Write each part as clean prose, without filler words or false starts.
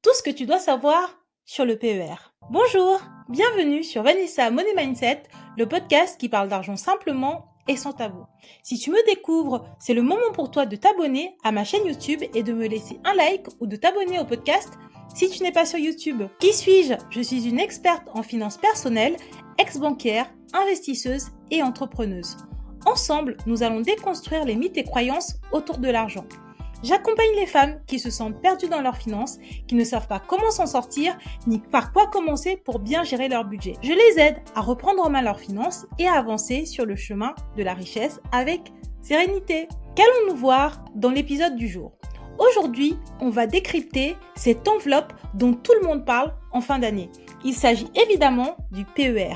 tout ce que tu dois savoir sur le PER. Bonjour, bienvenue sur Vanessa Money Mindset, le podcast qui parle d'argent simplement et sans tabou. Si tu me découvres, c'est le moment pour toi de t'abonner à ma chaîne YouTube et de me laisser un like ou de t'abonner au podcast si tu n'es pas sur YouTube. Qui suis-je? Je suis une experte en finances personnelles, ex-banquière, investisseuse et entrepreneuse. Ensemble, nous allons déconstruire les mythes et croyances autour de l'argent. J'accompagne les femmes qui se sentent perdues dans leurs finances, qui ne savent pas comment s'en sortir, ni par quoi commencer pour bien gérer leur budget. Je les aide à reprendre en main leurs finances et à avancer sur le chemin de la richesse avec sérénité. Qu'allons-nous voir dans l'épisode du jour? Aujourd'hui, on va décrypter cette enveloppe dont tout le monde parle en fin d'année. Il s'agit évidemment du PER.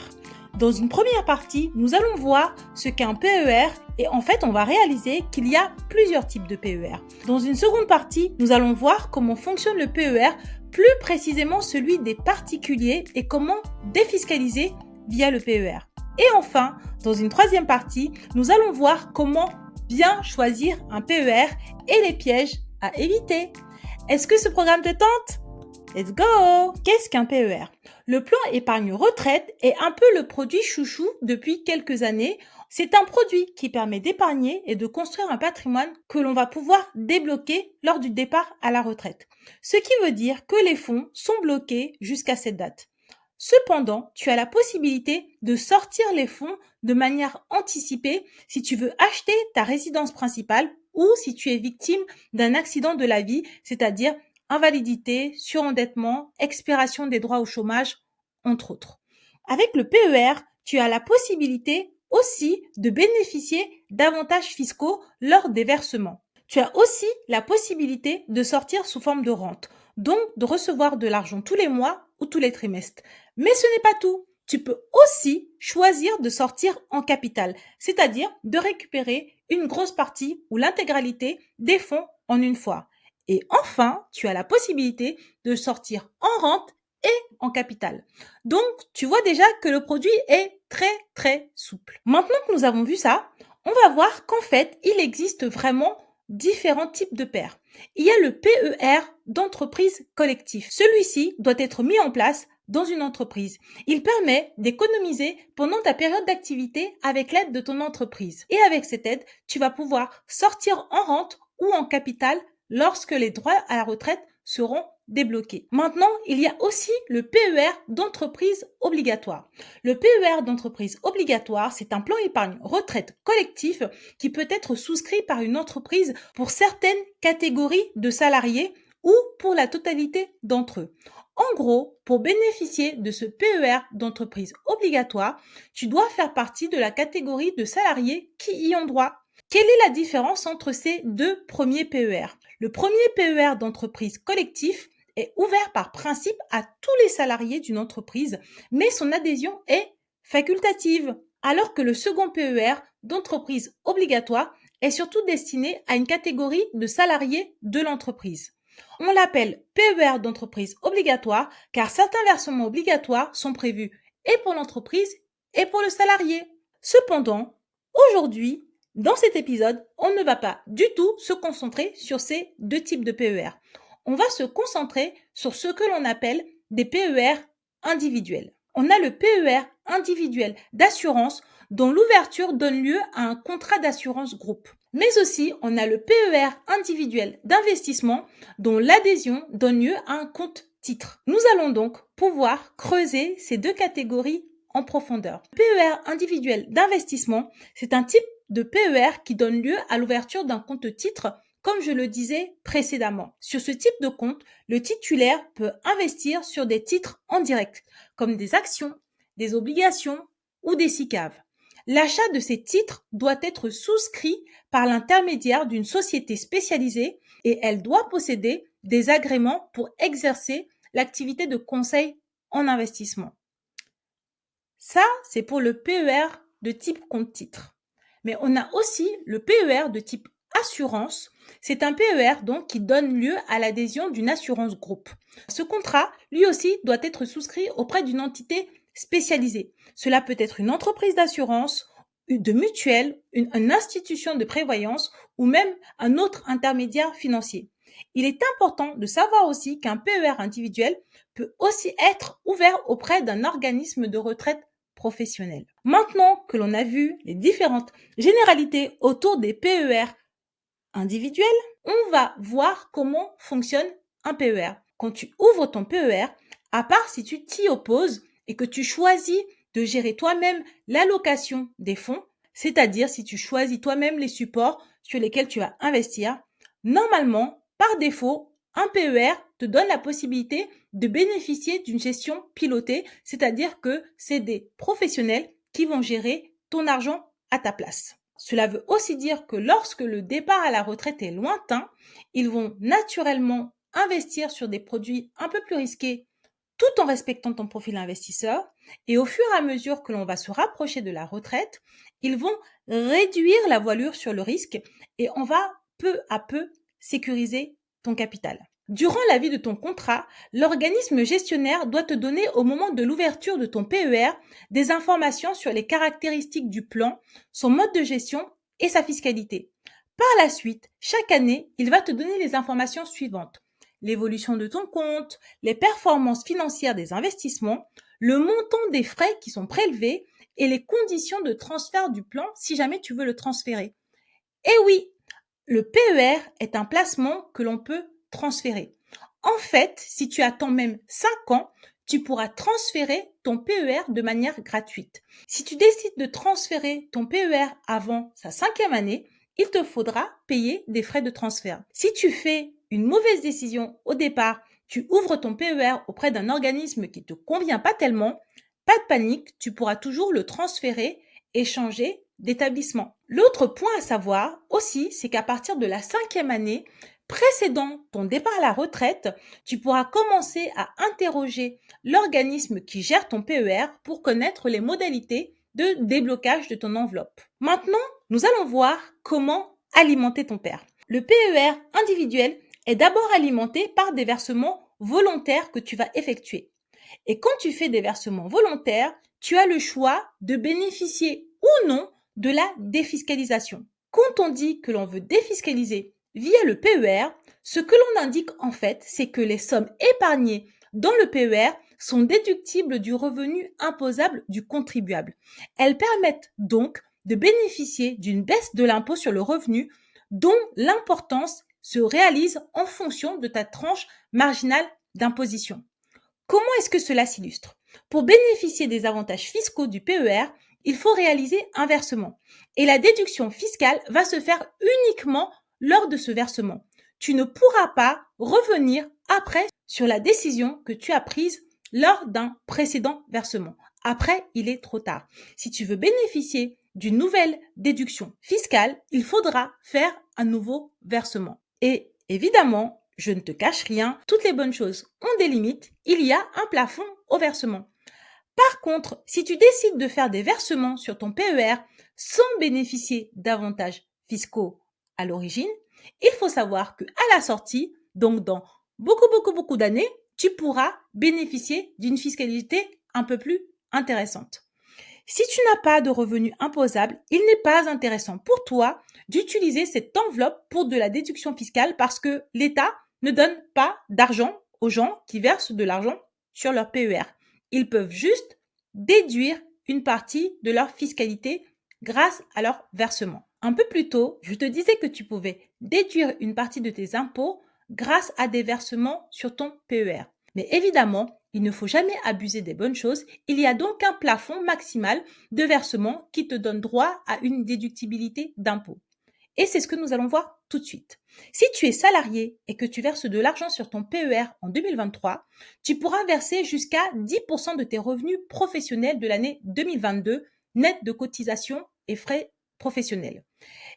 Dans une première partie, nous allons voir ce qu'est un PER et en fait, on va réaliser qu'il y a plusieurs types de PER. Dans une seconde partie, nous allons voir comment fonctionne le PER, plus précisément celui des particuliers et comment défiscaliser via le PER. Et enfin, dans une troisième partie, nous allons voir comment bien choisir un PER et les pièges à éviter. Est-ce que ce programme te tente? Let's go! Qu'est-ce qu'un PER? Le plan épargne retraite est un peu le produit chouchou depuis quelques années. C'est un produit qui permet d'épargner et de construire un patrimoine que l'on va pouvoir débloquer lors du départ à la retraite. Ce qui veut dire que les fonds sont bloqués jusqu'à cette date. Cependant, tu as la possibilité de sortir les fonds de manière anticipée si tu veux acheter ta résidence principale ou si tu es victime d'un accident de la vie, c'est-à-dire invalidité, surendettement, expiration des droits au chômage, entre autres. Avec le PER, tu as la possibilité aussi de bénéficier d'avantages fiscaux lors des versements. Tu as aussi la possibilité de sortir sous forme de rente, donc de recevoir de l'argent tous les mois ou tous les trimestres. Mais ce n'est pas tout. Tu peux aussi choisir de sortir en capital, c'est-à-dire de récupérer une grosse partie ou l'intégralité des fonds en une fois. Et enfin, tu as la possibilité de sortir en rente et en capital. Donc, tu vois déjà que le produit est très souple. Maintenant que nous avons vu ça, on va voir qu'en fait, il existe vraiment différents types de PER. Il y a le PER d'entreprise collective. Celui-ci doit être mis en place dans une entreprise. Il permet d'économiser pendant ta période d'activité avec l'aide de ton entreprise. Et avec cette aide, tu vas pouvoir sortir en rente ou en capital lorsque les droits à la retraite seront débloqués. Maintenant, il y a aussi le PER d'entreprise obligatoire. Le PER d'entreprise obligatoire, c'est un plan épargne retraite collectif qui peut être souscrit par une entreprise pour certaines catégories de salariés ou pour la totalité d'entre eux. En gros, pour bénéficier de ce PER d'entreprise obligatoire, tu dois faire partie de la catégorie de salariés qui y ont droit. Quelle est la différence entre ces deux premiers PER? Le premier PER d'entreprise collectif est ouvert par principe à tous les salariés d'une entreprise, mais son adhésion est facultative, alors que le second PER d'entreprise obligatoire est surtout destiné à une catégorie de salariés de l'entreprise. On l'appelle PER d'entreprise obligatoire car certains versements obligatoires sont prévus et pour l'entreprise et pour le salarié. Cependant, aujourd'hui, dans cet épisode, on ne va pas du tout se concentrer sur ces deux types de PER. On va se concentrer sur ce que l'on appelle des PER individuels. On a le PER individuel d'assurance dont l'ouverture donne lieu à un contrat d'assurance groupe. Mais aussi, on a le PER individuel d'investissement dont l'adhésion donne lieu à un compte titre. Nous allons donc pouvoir creuser ces deux catégories en profondeur. Le PER individuel d'investissement, c'est un type de PER qui donne lieu à l'ouverture d'un compte titre, comme je le disais précédemment. Sur ce type de compte, le titulaire peut investir sur des titres en direct, comme des actions, des obligations ou des SICAV. L'achat de ces titres doit être souscrit par l'intermédiaire d'une société spécialisée et elle doit posséder des agréments pour exercer l'activité de conseil en investissement. Ça, c'est pour le PER de type compte titre. Mais on a aussi le PER de type assurance. C'est un PER donc qui donne lieu à l'adhésion d'une assurance groupe. Ce contrat, lui aussi, doit être souscrit auprès d'une entité spécialisée. Cela peut être une entreprise d'assurance, de mutuelle, une institution de prévoyance ou même un autre intermédiaire financier. Il est important de savoir aussi qu'un PER individuel peut aussi être ouvert auprès d'un organisme de retraite professionnel. Maintenant que l'on a vu les différentes généralités autour des PER individuels, on va voir comment fonctionne un PER. Quand tu ouvres ton PER, à part si tu t'y opposes et que tu choisis de gérer toi-même l'allocation des fonds, c'est-à-dire si tu choisis toi-même les supports sur lesquels tu vas investir, normalement, par défaut, un PER te donne la possibilité de bénéficier d'une gestion pilotée, c'est-à-dire que c'est des professionnels qui vont gérer ton argent à ta place. Cela veut aussi dire que lorsque le départ à la retraite est lointain, ils vont naturellement investir sur des produits un peu plus risqués tout en respectant ton profil investisseur. Et au fur et à mesure que l'on va se rapprocher de la retraite, ils vont réduire la voilure sur le risque et on va peu à peu sécuriser ton capital. Durant la vie de ton contrat, l'organisme gestionnaire doit te donner au moment de l'ouverture de ton PER des informations sur les caractéristiques du plan, son mode de gestion et sa fiscalité. Par la suite, chaque année, il va te donner les informations suivantes: l'évolution de ton compte, les performances financières des investissements, le montant des frais qui sont prélevés et les conditions de transfert du plan si jamais tu veux le transférer. Et oui, le PER est un placement que l'on peut transférer. En fait, si tu attends même 5 ans, tu pourras transférer ton PER de manière gratuite. Si tu décides de transférer ton PER avant sa 5e année, il te faudra payer des frais de transfert. Si tu fais une mauvaise décision au départ, tu ouvres ton PER auprès d'un organisme qui ne te convient pas tellement, pas de panique, tu pourras toujours le transférer et changer d'établissement. L'autre point à savoir aussi, c'est qu'à partir de la 5e année, précédant ton départ à la retraite, tu pourras commencer à interroger l'organisme qui gère ton PER pour connaître les modalités de déblocage de ton enveloppe. Maintenant, nous allons voir comment alimenter ton PER. Le PER individuel est d'abord alimenté par des versements volontaires que tu vas effectuer. Et quand tu fais des versements volontaires, tu as le choix de bénéficier ou non de la défiscalisation. Quand on dit que l'on veut défiscaliser via le PER, ce que l'on indique en fait, c'est que les sommes épargnées dans le PER sont déductibles du revenu imposable du contribuable. Elles permettent donc de bénéficier d'une baisse de l'impôt sur le revenu dont l'importance se réalise en fonction de ta tranche marginale d'imposition. Comment est-ce que cela s'illustre? Pour bénéficier des avantages fiscaux du PER, il faut réaliser un versement. Et la déduction fiscale va se faire uniquement lors de ce versement. Tu ne pourras pas revenir après sur la décision que tu as prise lors d'un précédent versement. Après, il est trop tard. Si tu veux bénéficier d'une nouvelle déduction fiscale, il faudra faire un nouveau versement. Et évidemment, je ne te cache rien, toutes les bonnes choses ont des limites, il y a un plafond au versement. Par contre, si tu décides de faire des versements sur ton PER sans bénéficier d'avantages fiscaux à l'origine, il faut savoir qu'à la sortie, donc dans beaucoup d'années, tu pourras bénéficier d'une fiscalité un peu plus intéressante. Si tu n'as pas de revenus imposables, il n'est pas intéressant pour toi d'utiliser cette enveloppe pour de la déduction fiscale parce que l'État ne donne pas d'argent aux gens qui versent de l'argent sur leur PER. Ils peuvent juste déduire une partie de leur fiscalité grâce à leur versement. Un peu plus tôt, je te disais que tu pouvais déduire une partie de tes impôts grâce à des versements sur ton PER. Mais évidemment, il ne faut jamais abuser des bonnes choses. Il y a donc un plafond maximal de versement qui te donne droit à une déductibilité d'impôt. Et c'est ce que nous allons voir tout de suite. Si tu es salarié et que tu verses de l'argent sur ton PER en 2023, tu pourras verser jusqu'à 10% de tes revenus professionnels de l'année 2022, net de cotisations et frais professionnels.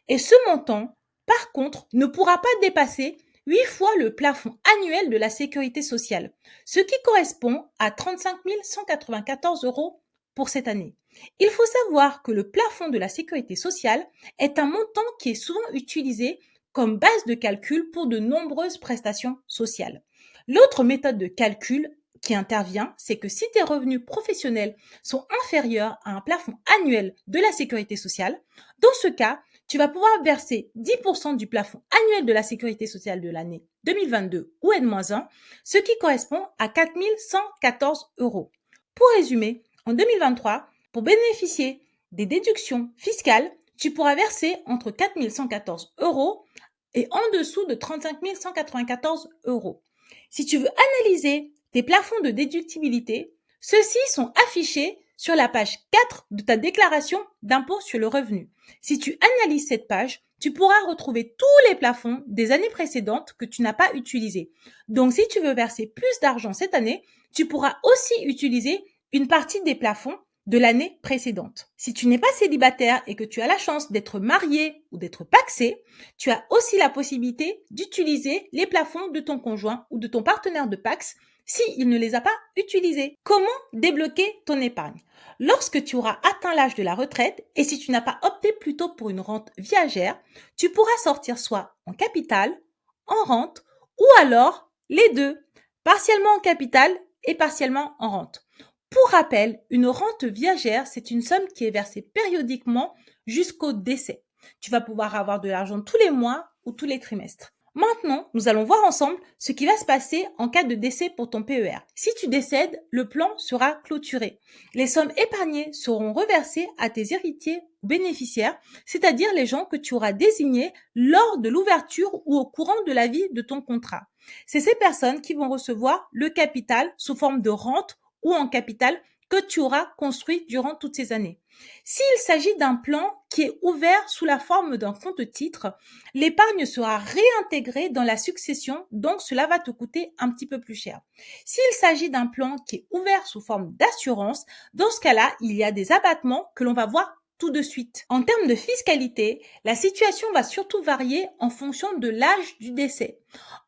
Et ce montant, par contre, ne pourra pas dépasser 8 fois le plafond annuel de la sécurité sociale, ce qui correspond à 35 194 € pour cette année. Il faut savoir que le plafond de la sécurité sociale est un montant qui est souvent utilisé comme base de calcul pour de nombreuses prestations sociales. L'autre méthode de calcul qui intervient, c'est que si tes revenus professionnels sont inférieurs à un plafond annuel de la sécurité sociale, dans ce cas, tu vas pouvoir verser 10% du plafond annuel de la sécurité sociale de l'année 2022 ou N-1, ce qui correspond à 4 114 euros. Pour résumer, en 2023, pour bénéficier des déductions fiscales, tu pourras verser entre 4 114 euros et en dessous de 35 194 euros. Si tu veux analyser tes plafonds de déductibilité, ceux-ci sont affichés sur la page 4 de ta déclaration d'impôt sur le revenu. Si tu analyses cette page, tu pourras retrouver tous les plafonds des années précédentes que tu n'as pas utilisés. Donc, si tu veux verser plus d'argent cette année, tu pourras aussi utiliser une partie des plafonds de l'année précédente. Si tu n'es pas célibataire et que tu as la chance d'être marié ou d'être pacsé, tu as aussi la possibilité d'utiliser les plafonds de ton conjoint ou de ton partenaire de Pacs s'il ne les a pas utilisés. Comment débloquer ton épargne? Lorsque tu auras atteint l'âge de la retraite et si tu n'as pas opté plutôt pour une rente viagère, tu pourras sortir soit en capital, en rente ou alors les deux, partiellement en capital et partiellement en rente. Pour rappel, une rente viagère, c'est une somme qui est versée périodiquement jusqu'au décès. Tu vas pouvoir avoir de l'argent tous les mois ou tous les trimestres. Maintenant, nous allons voir ensemble ce qui va se passer en cas de décès pour ton PER. Si tu décèdes, le plan sera clôturé. Les sommes épargnées seront reversées à tes héritiers ou bénéficiaires, c'est-à-dire les gens que tu auras désignés lors de l'ouverture ou au courant de la vie de ton contrat. C'est ces personnes qui vont recevoir le capital sous forme de rente ou en capital que tu auras construit durant toutes ces années. S'il s'agit d'un plan qui est ouvert sous la forme d'un compte-titre, l'épargne sera réintégrée dans la succession, donc cela va te coûter un petit peu plus cher. S'il s'agit d'un plan qui est ouvert sous forme d'assurance, dans ce cas-là, il y a des abattements que l'on va voir tout de suite. En termes de fiscalité, la situation va surtout varier en fonction de l'âge du décès.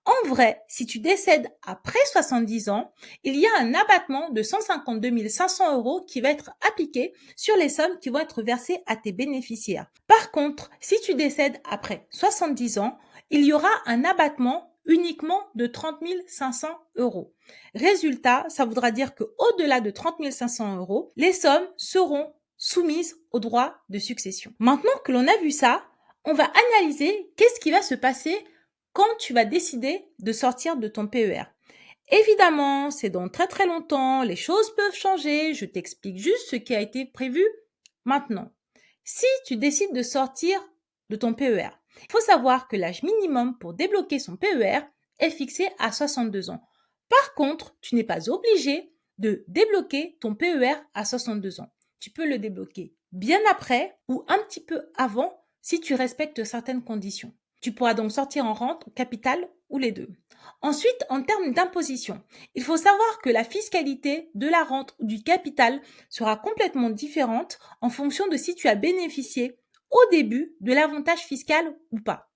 En vrai, si tu décèdes après 70 ans, il y a un abattement de 152 500 euros qui va être appliqué sur les sommes qui vont être versées à tes bénéficiaires. Par contre, si tu décèdes après 70 ans, il y aura un abattement uniquement de 30 500 euros. Résultat, ça voudra dire qu'au-delà de 30 500 euros, les sommes seront soumises au droit de succession. Maintenant que l'on a vu ça, on va analyser qu'est-ce qui va se passer quand tu vas décider de sortir de ton PER. Évidemment, c'est dans très très longtemps, les choses peuvent changer, je t'explique juste ce qui a été prévu maintenant. Si tu décides de sortir de ton PER, il faut savoir que l'âge minimum pour débloquer son PER est fixé à 62 ans. Par contre, tu n'es pas obligé de débloquer ton PER à 62 ans. Tu peux le débloquer bien après ou un petit peu avant si tu respectes certaines conditions. Tu pourras donc sortir en rente, capital ou les deux. Ensuite, en termes d'imposition, il faut savoir que la fiscalité de la rente ou du capital sera complètement différente en fonction de si tu as bénéficié au début de l'avantage fiscal ou pas.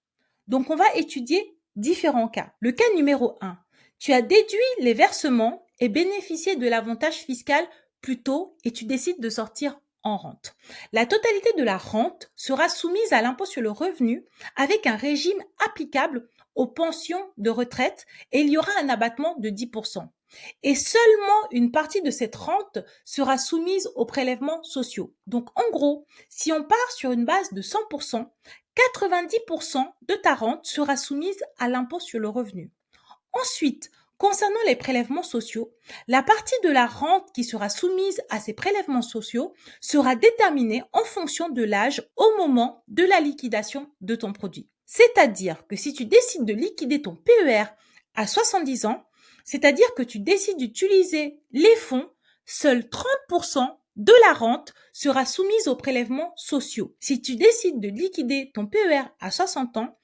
Donc, on va étudier différents cas. Le cas numéro 1, tu as déduit les versements et bénéficié de l'avantage fiscal plus tôt et tu décides de sortir en rente. La totalité de la rente sera soumise à l'impôt sur le revenu avec un régime applicable aux pensions de retraite et il y aura un abattement de 10%. Et seulement une partie de cette rente sera soumise aux prélèvements sociaux. Donc en gros, si on part sur une base de 100%, 90% de ta rente sera soumise à l'impôt sur le revenu. Ensuite, concernant les prélèvements sociaux, la partie de la rente qui sera soumise à ces prélèvements sociaux sera déterminée en fonction de l'âge au moment de la liquidation de ton produit. C'est-à-dire que si tu décides de liquider ton PER à 70 ans, c'est-à-dire que tu décides d'utiliser les fonds, seuls 30% de la rente sera soumise aux prélèvements sociaux. Si tu décides de liquider ton PER à 60 ans,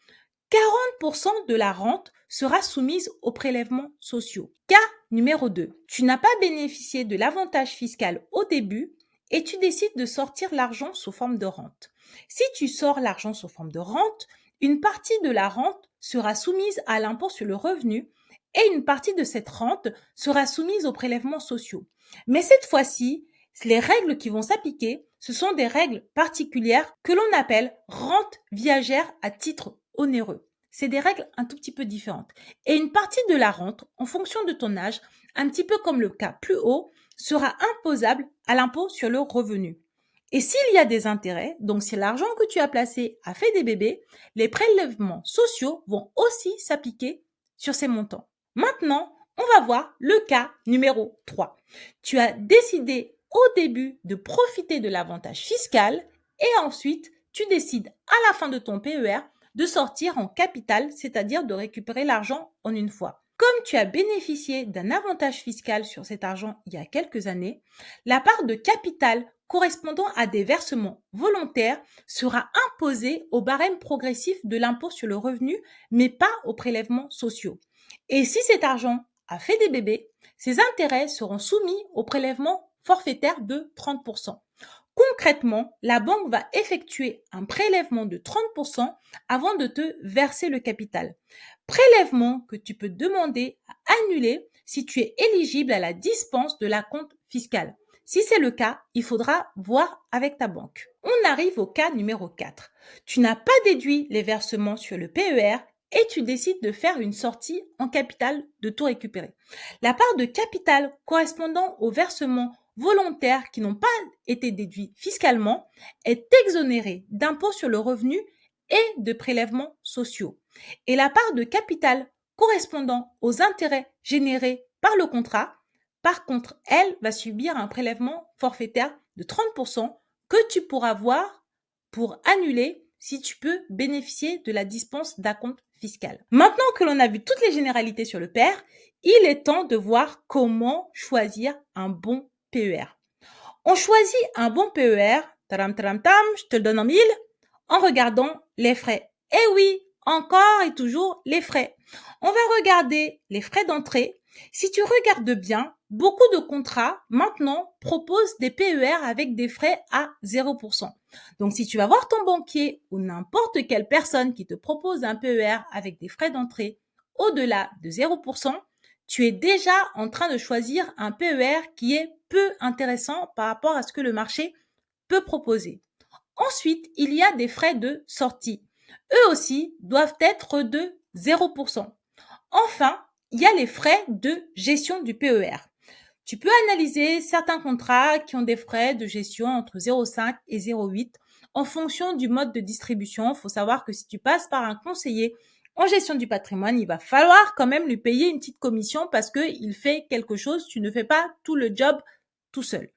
40% de la rente sera soumise aux prélèvements sociaux. Cas numéro 2. Tu n'as pas bénéficié de l'avantage fiscal au début et tu décides de sortir l'argent sous forme de rente. Si tu sors l'argent sous forme de rente, une partie de la rente sera soumise à l'impôt sur le revenu et une partie de cette rente sera soumise aux prélèvements sociaux. Mais cette fois-ci, les règles qui vont s'appliquer, ce sont des règles particulières que l'on appelle rente viagère à titre onéreux. C'est des règles un tout petit peu différentes. Et une partie de la rente, en fonction de ton âge, un petit peu comme le cas plus haut, sera imposable à l'impôt sur le revenu. Et s'il y a des intérêts, donc si l'argent que tu as placé a fait des bébés, les prélèvements sociaux vont aussi s'appliquer sur ces montants. Maintenant, on va voir le cas numéro 3. Tu as décidé au début de profiter de l'avantage fiscal et ensuite tu décides à la fin de ton PER de sortir en capital, c'est-à-dire de récupérer l'argent en une fois. Comme tu as bénéficié d'un avantage fiscal sur cet argent il y a quelques années, la part de capital correspondant à des versements volontaires sera imposée au barème progressif de l'impôt sur le revenu, mais pas aux prélèvements sociaux. Et si cet argent a fait des bébés, ces intérêts seront soumis au prélèvement forfaitaire de 30%. Concrètement, la banque va effectuer un prélèvement de 30% avant de te verser le capital. Prélèvement que tu peux demander à annuler si tu es éligible à la dispense de l'acompte fiscal. Si c'est le cas, il faudra voir avec ta banque. On arrive au cas numéro 4. Tu n'as pas déduit les versements sur le PER et tu décides de faire une sortie en capital de tout récupérer. La part de capital correspondant aux versements volontaires qui n'ont pas été déduits fiscalement est exonérée d'impôt sur le revenu et de prélèvements sociaux. Et la part de capital correspondant aux intérêts générés par le contrat, par contre, elle va subir un prélèvement forfaitaire de 30% que tu pourras voir pour annuler si tu peux bénéficier de la dispense d'acompte fiscal. Maintenant que l'on a vu toutes les généralités sur le PER, il est temps de voir comment choisir un bon PER. On choisit un bon PER, taram taram tam, je te le donne en mille, en regardant les frais. Eh oui, encore et toujours les frais. On va regarder les frais d'entrée. Si tu regardes bien, beaucoup de contrats maintenant proposent des PER avec des frais à 0%. Donc si tu vas voir ton banquier ou n'importe quelle personne qui te propose un PER avec des frais d'entrée au-delà de 0%, tu es déjà en train de choisir un PER qui est peu intéressant par rapport à ce que le marché peut proposer. Ensuite, il y a des frais de sortie. Eux aussi doivent être de 0%. Enfin, il y a les frais de gestion du PER. Tu peux analyser certains contrats qui ont des frais de gestion entre 0,5 et 0,8 en fonction du mode de distribution. Il faut savoir que si tu passes par un conseiller en gestion du patrimoine, il va falloir quand même lui payer une petite commission parce qu'il fait quelque chose, tu ne fais pas tout le job tout seul.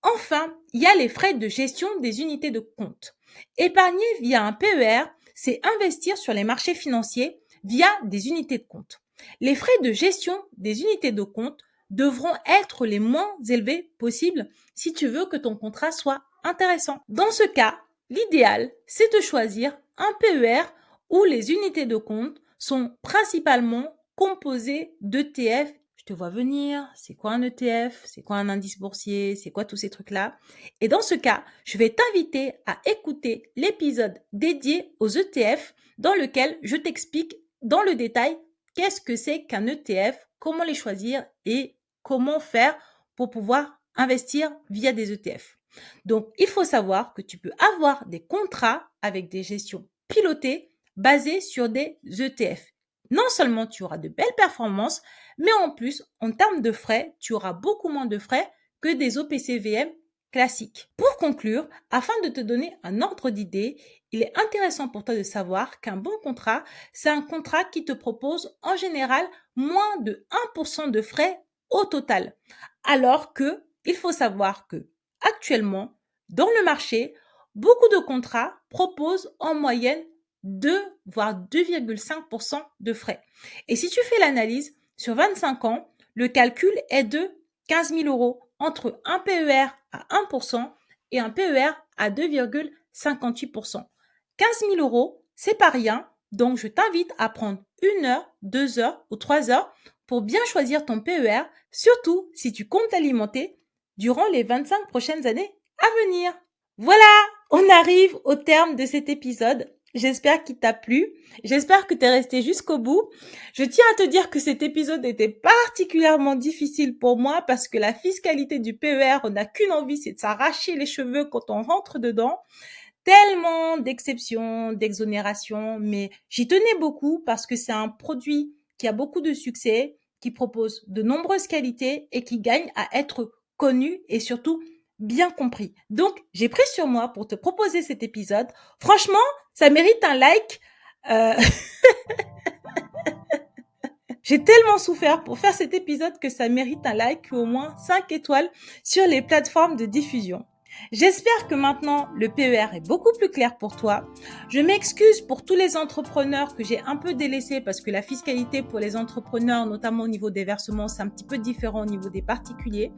Enfin, il y a les frais de gestion des unités de compte. Épargner via un PER, c'est investir sur les marchés financiers via des unités de compte. Les frais de gestion des unités de compte devront être les moins élevés possibles si tu veux que ton contrat soit intéressant. Dans ce cas, l'idéal, c'est de choisir un PER où les unités de compte sont principalement composées d'ETF. Je te vois venir, c'est quoi un ETF, c'est quoi un indice boursier, c'est quoi tous ces trucs-là. Et dans ce cas, je vais t'inviter à écouter l'épisode dédié aux ETF dans lequel je t'explique dans le détail qu'est-ce que c'est qu'un ETF, comment les choisir et comment faire pour pouvoir investir via des ETF. Donc, il faut savoir que tu peux avoir des contrats avec des gestions pilotées basées sur des ETF. Non seulement tu auras de belles performances, mais en plus, en termes de frais, tu auras beaucoup moins de frais que des OPCVM classiques. Pour conclure, afin de te donner un ordre d'idée, il est intéressant pour toi de savoir qu'un bon contrat, c'est un contrat qui te propose en général moins de 1% de frais au total. Alors que, il faut savoir que, actuellement, dans le marché, beaucoup de contrats proposent en moyenne 2 voire 2,5% de frais. Et si tu fais l'analyse, sur 25 ans, le calcul est de 15 000 euros entre un PER à 1% et un PER à 2,58%. 15 000 euros, c'est pas rien, donc je t'invite à prendre 1 heure, 2 heures ou 3 heures pour bien choisir ton PER, surtout si tu comptes t'alimenter durant les 25 prochaines années à venir. Voilà, on arrive au terme de cet épisode. J'espère qu'il t'a plu. J'espère que tu es resté jusqu'au bout. Je tiens à te dire que cet épisode était particulièrement difficile pour moi parce que la fiscalité du PER, on n'a qu'une envie, c'est de s'arracher les cheveux quand on rentre dedans. Tellement d'exceptions, d'exonérations, mais j'y tenais beaucoup parce que c'est un produit qui a beaucoup de succès, qui propose de nombreuses qualités et qui gagne à être connu et surtout bien compris. Donc, j'ai pris sur moi pour te proposer cet épisode. Franchement, ça mérite un like. J'ai tellement souffert pour faire cet épisode que ça mérite un like ou au moins 5 étoiles sur les plateformes de diffusion. J'espère que maintenant le PER est beaucoup plus clair pour toi. Je m'excuse pour tous les entrepreneurs que j'ai un peu délaissés parce que la fiscalité pour les entrepreneurs, notamment au niveau des versements, c'est un petit peu différent au niveau des particuliers.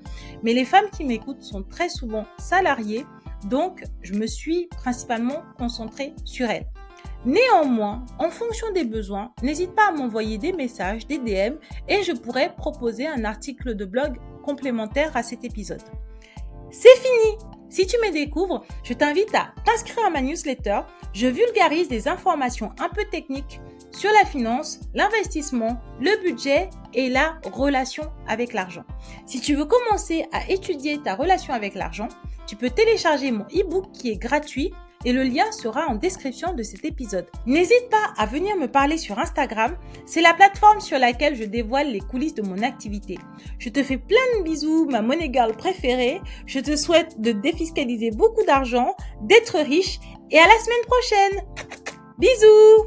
Mais les femmes qui m'écoutent sont très souvent salariées, donc je me suis principalement concentrée sur elles. Néanmoins, en fonction des besoins, n'hésite pas à m'envoyer des messages, des DM et je pourrai proposer un article de blog complémentaire à cet épisode. C'est fini! Si tu me découvres, je t'invite à t'inscrire à ma newsletter. Je vulgarise des informations un peu techniques sur la finance, l'investissement, le budget et la relation avec l'argent. Si tu veux commencer à étudier ta relation avec l'argent, tu peux télécharger mon e-book qui est gratuit et le lien sera en description de cet épisode. N'hésite pas à venir me parler sur Instagram, c'est la plateforme sur laquelle je dévoile les coulisses de mon activité. Je te fais plein de bisous, ma money girl préférée. Je te souhaite de défiscaliser beaucoup d'argent, d'être riche et à la semaine prochaine. Bisous!